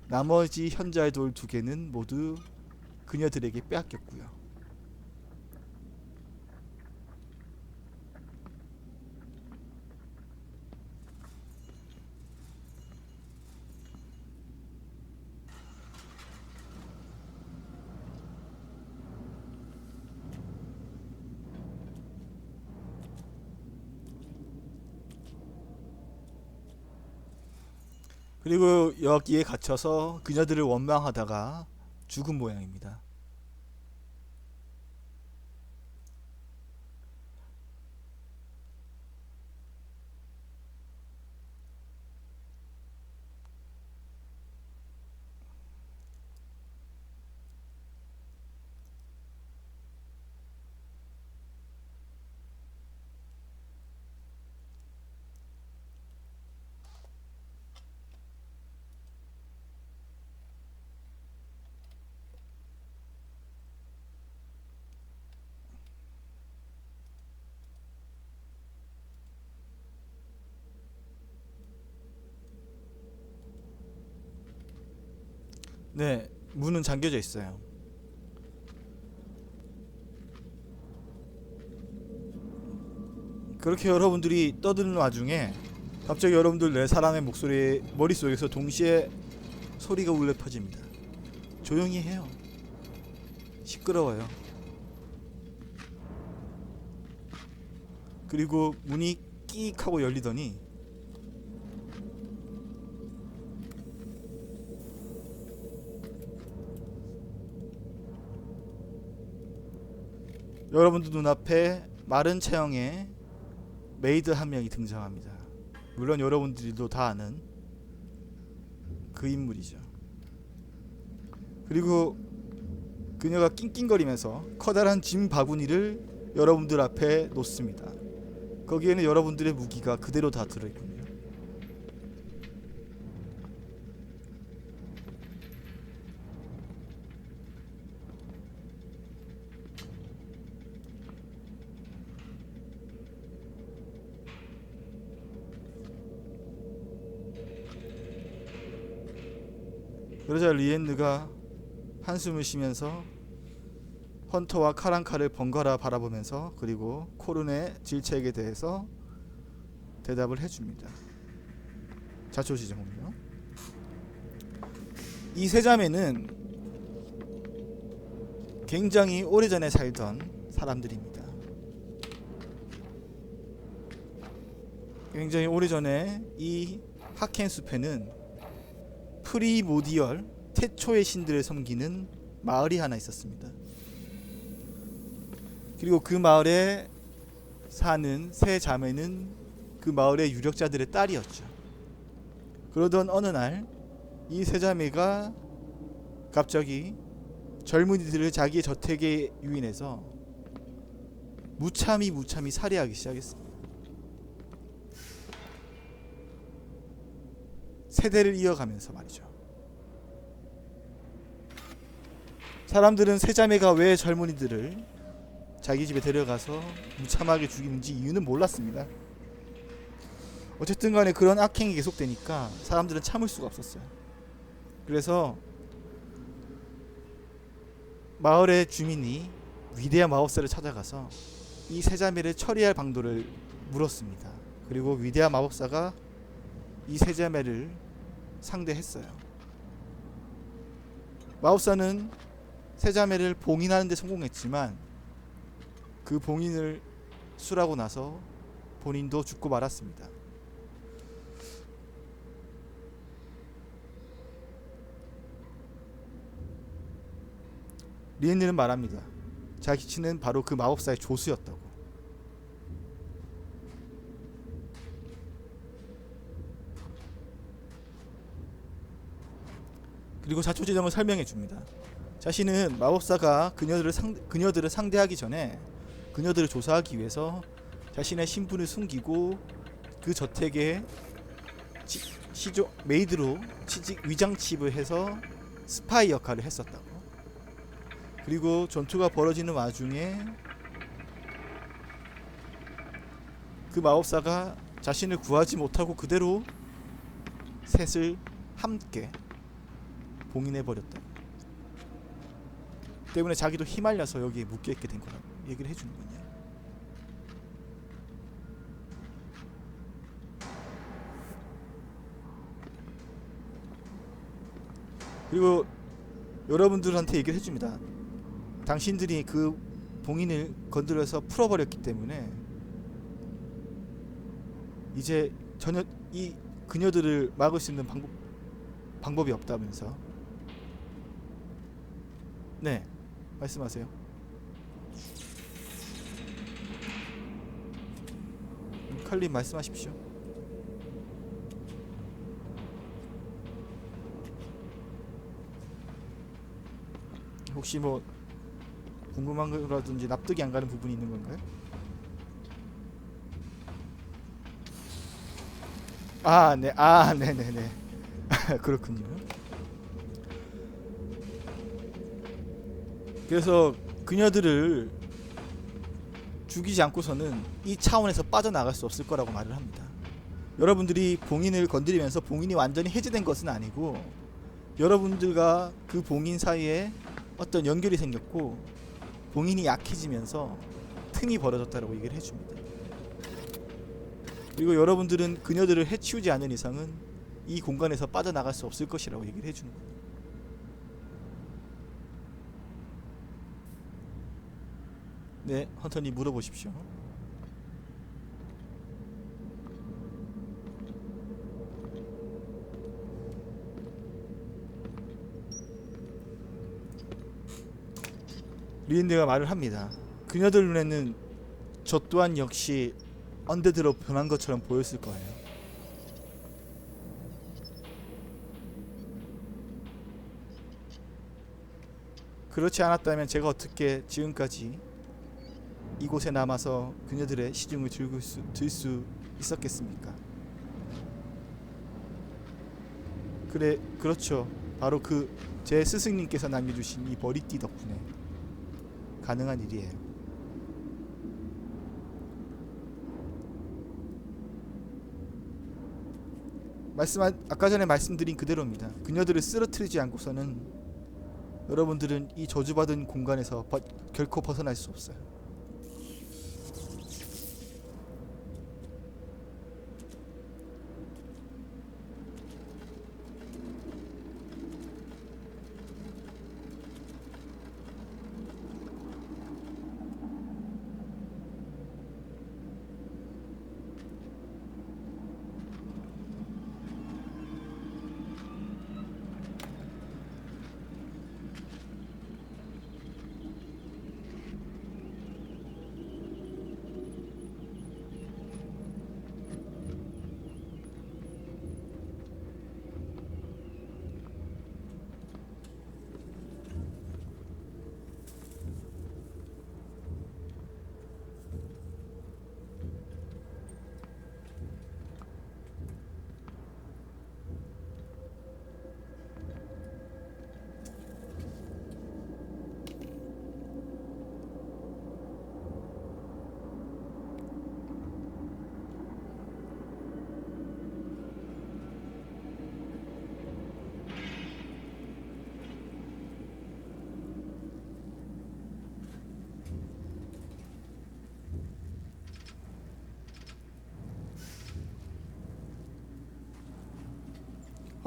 [SPEAKER 1] 나머지 현자의 돌 두 개는 모두 그녀들에게 빼앗겼고요. 그리고 여기에 갇혀서 그녀들을 원망하다가 죽은 모양입니다. 네, 문은 잠겨져 있어요. 그렇게 여러분들이 떠드는 와중에 갑자기 여러분들 네 사람의 목소리 머릿속에서 동시에 소리가 울려 퍼집니다. 조용히 해요. 시끄러워요. 그리고 문이 끼익 하고 열리더니 여러분들 눈앞에 마른 체형의 메이드 한 명이 등장합니다. 물론 여러분들도 다 아는 그 인물이죠. 그리고 그녀가 낑낑거리면서 커다란 짐 바구니를 여러분들 앞에 놓습니다. 거기에는 여러분들의 무기가 그대로 다 들어있군요. 그러자 리엔느가 한숨을 쉬면서 헌터와 카랑카를 번갈아 바라보면서 그리고 코른의 질책에 대해서 대답을 해줍니다. 자초지종은요. 이 세 자매는 굉장히 오래전에 살던 사람들입니다. 굉장히 오래전에 이 하켄숲에는 프리모디얼 태초의 신들을 섬기는 마을이 하나 있었습니다. 그리고 그 마을에 사는 세 자매는 그 마을의 유력자들의 딸이었죠. 그러던 어느 날 이 세 자매가 갑자기 젊은이들을 자기의 저택에 유인해서 무참히 살해하기 시작했습니다. 세대를 이어가면서 말이죠. 사람들은 세 자매가 왜 젊은이들을 자기 집에 데려가서 무참하게 죽이는지 이유는 몰랐습니다. 어쨌든 간에 그런 악행이 계속되니까 사람들은 참을 수가 없었어요. 그래서 마을의 주민이 위대한 마법사를 찾아가서 이 세 자매를 처리할 방도를 물었습니다. 그리고 위대한 마법사가 이 세 자매를 상대했어요. 마법사는 세 자매를 봉인하는 데 성공했지만 그 봉인을 수라고 나서 본인도 죽고 말았습니다. 리엔느는 말합니다. 자기 친은 바로 그 마법사의 조수였다고. 그리고 자초지정을 설명해 줍니다. 자신은 마법사가 그녀들을 상대하기 전에 그녀들을 조사하기 위해서 자신의 신분을 숨기고 그 저택에 메이드로 위장 취입을 해서 스파이 역할을 했었다고. 그리고 전투가 벌어지는 와중에 그 마법사가 자신을 구하지 못하고 그대로 셋을 함께 봉인해버렸다. 때문에 자기도 휘말려서 여기에 묶여있게 된 거라고 얘기를 해주는군요. 그리고 여러분들한테 얘기를 해줍니다. 당신들이 그 봉인을 건드려서 풀어버렸기 때문에 이제 전혀 이 그녀들을 막을 수 있는 방법이 없다면서. 네, 말씀하세요. 칼님 말씀하십시오. 혹시 뭐 궁금한 거라든지 납득이 안 가는 부분이 있는 건가요? 아, 네. 아, 네네네. 그렇군요. 그래서 그녀들을 죽이지 않고서는 이 차원에서 빠져나갈 수 없을 거라고 말을 합니다. 여러분들이 봉인을 건드리면서 봉인이 완전히 해제된 것은 아니고 여러분들과 그 봉인 사이에 어떤 연결이 생겼고 봉인이 약해지면서 틈이 벌어졌다라고 얘기를 해줍니다. 그리고 여러분들은 그녀들을 해치우지 않는 이상은 이 공간에서 빠져나갈 수 없을 것이라고 얘기를 해주는 거예요. 네, 헌터님 물어보십시오. 리엔드가 말을 합니다. 그녀들 눈에는 저 또한 역시 언데드로 변한 것처럼 보였을 거예요. 그렇지 않았다면 제가 어떻게 지금까지 이곳에 남아서 그녀들의 시중을 들 수 있었겠습니까? 그렇죠. 바로 그 제 스승님께서 남겨주신 이 머리띠 덕분에 가능한 일이에요. 아까 전에 말씀드린 그대로입니다. 그녀들을 쓰러뜨리지 않고서는 여러분들은 이 저주받은 공간에서 결코 벗어날 수 없어요.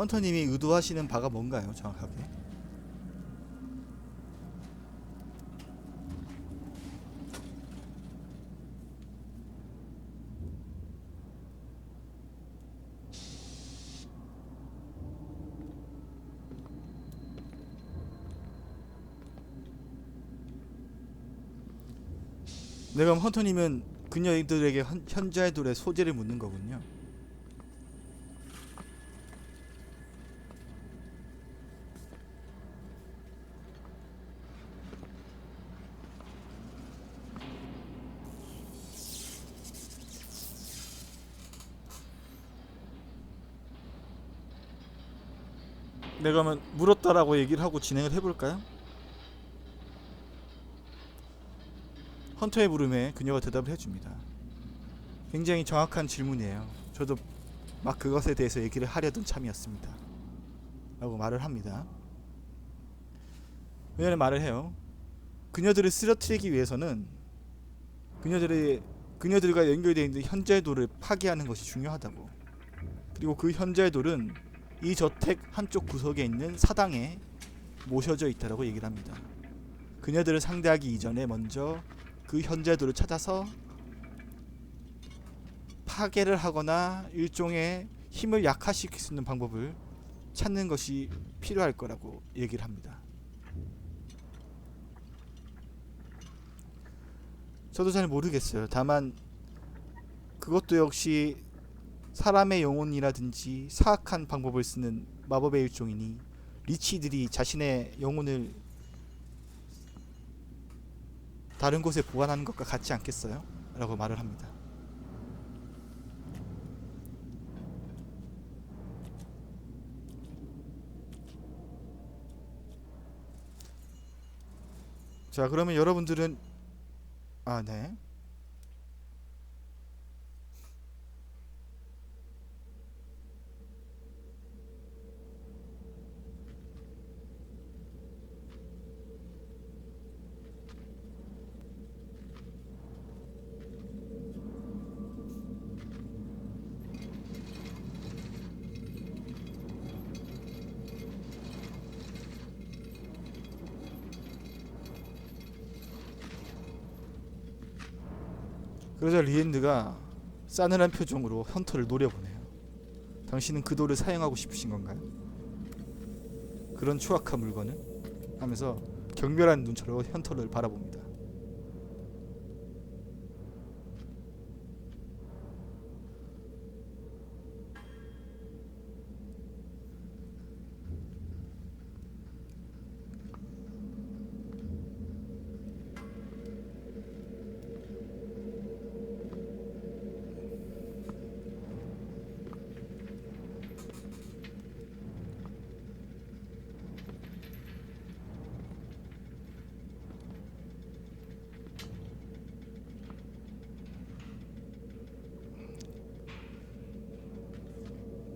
[SPEAKER 1] 헌터님이 의도하시는 바가 뭔가요, 정확하게? 네, 그럼 헌터님은 그녀들에게 현자의 돌의 소재를 묻는 거군요. 네, 그러면 물었다라고 얘기를 하고 진행을 해볼까요? 헌터의 물음에 그녀가 대답을 해줍니다. 굉장히 정확한 질문이에요. 저도 막 그것에 대해서 얘기를 하려던 참이었습니다. 라고 말을 합니다. 그녀는 말을 해요. 그녀들을 쓰러뜨리기 위해서는 그녀들과 연결되어 있는 현자의 돌을 파괴하는 것이 중요하다고. 그리고 그 현자의 돌은 이 저택 한쪽 구석에 있는 사당에 모셔져 있다라고 얘기를 합니다. 그녀들을 상대하기 이전에 먼저 그 현자의 돌을 찾아서 파괴를 하거나 일종의 힘을 약화시킬 수 있는 방법을 찾는 것이 필요할 거라고 얘기를 합니다. 저도 잘 모르겠어요. 다만 그것도 역시 사람의 영혼이라든지 사악한 방법을 쓰는 마법의 일종이니 리치들이 자신의 영혼을 다른 곳에 보관하는 것과 같지 않겠어요? 라고 말을 합니다. 자, 그러면 여러분들은 네. 그러자 리엔드가 싸늘한 표정으로 헌터를 노려보네요. 당신은 그 돌을 사용하고 싶으신 건가요? 그런 추악한 물건을? 하면서 경멸한 눈초로 헌터를 바라봅니다.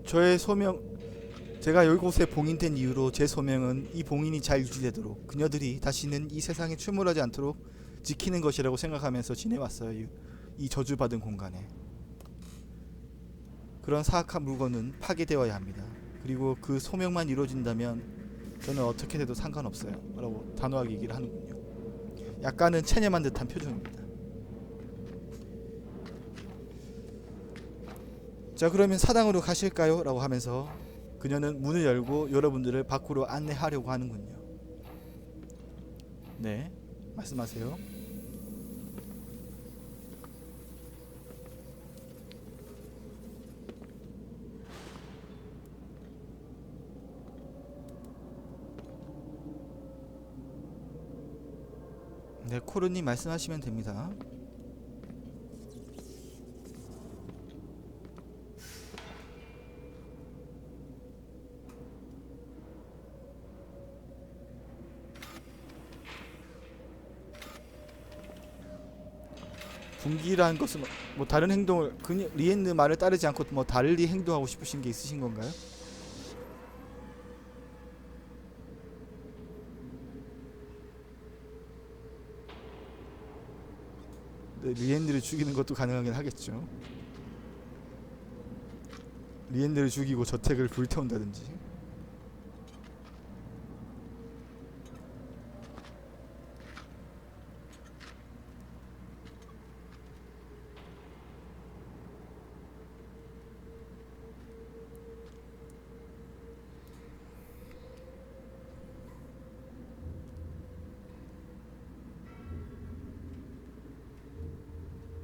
[SPEAKER 1] 저의 소명, 제가 이곳에 봉인된 이후로 제 소명은 이 봉인이 잘 유지되도록 그녀들이 다시는 이 세상에 출몰하지 않도록 지키는 것이라고 생각하면서 지내왔어요. 이 저주받은 공간에. 그런 사악한 물건은 파괴되어야 합니다. 그리고 그 소명만 이루어진다면 저는 어떻게 돼도 상관없어요 라고 단호하게 얘기를 하는군요. 약간은 체념한 듯한 표정입니다. 자, 그러면 사당으로 가실까요? 라고 하면서 그녀는 문을 열고 여러분들을 밖으로 안내하려고 하는군요. 네, 말씀하세요. 네, 코르님 말씀하시면 됩니다. 분기라는 것은 뭐 다른 행동을 그냥 리엔느 말을 따르지 않고 뭐 달리 행동하고 싶으신 게 있으신 건가요? 네, 리엔느를 죽이는 것도 가능하긴 하겠죠. 리엔느를 죽이고 저택을 불태운다든지.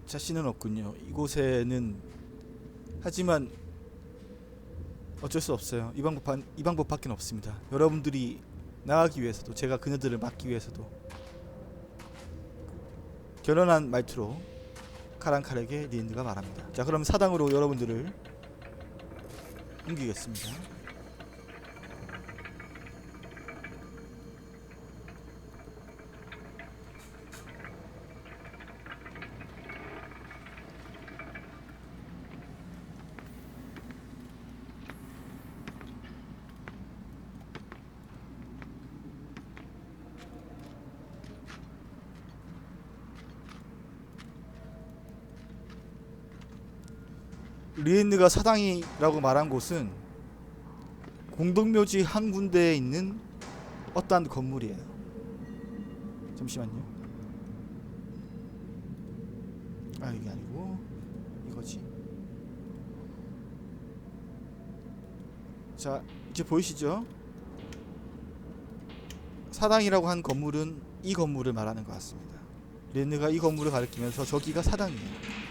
[SPEAKER 1] 자신은 없군요. 이곳에는. 하지만 어쩔 수 없어요. 이 방법밖에 없습니다. 여러분들이 나가기 위해서도, 제가 그녀들을 막기 위해서도. 결연한 말투로 카란칼에게 리엔드가 말합니다. 자, 그럼 사당으로 여러분들을 옮기겠습니다. 리엔드가 사당이라고 말한 곳은 공동묘지 한 군데에 있는 어떠한 건물이에요. 잠시만요. 아, 이게 아니고 이거지. 자, 이제 보이시죠? 사당이라고 한 건물은 이 건물을 말하는 것 같습니다. 리엔드가 이 건물을 가리키면서 저기가 사당이에요.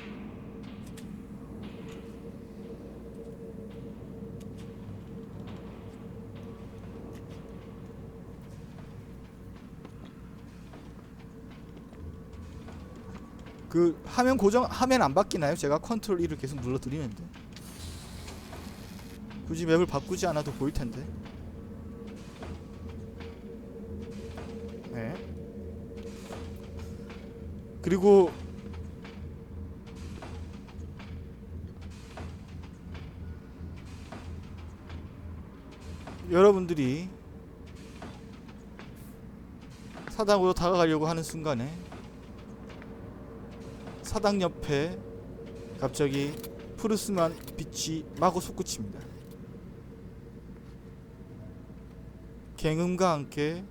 [SPEAKER 1] 그 화면 고정, 화면 안 바뀌나요? 제가 컨트롤 1을 계속 눌러드리는데. 굳이 맵을 바꾸지 않아도 보일 텐데. 네. 그리고 여러분들이 사당으로 다가가려고 하는 순간에 사당 옆에 갑자기 푸르스만 빛이 마구 솟구칩니다. 갱음과 함께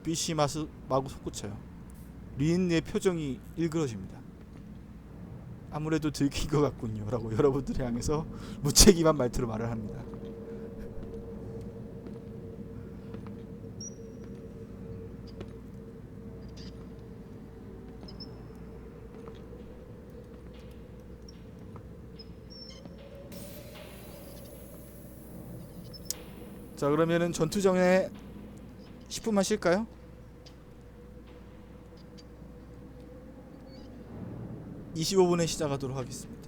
[SPEAKER 1] 빛이 마구 솟구쳐요. 리엔느의 표정이 일그러집니다. 아무래도 들킨 것 같군요 라고 여러분들을 향해서 무책임한 말투로 말을 합니다. 자, 그러면은 전투 전에 10분만 쉴까요? 25분에 시작하도록 하겠습니다.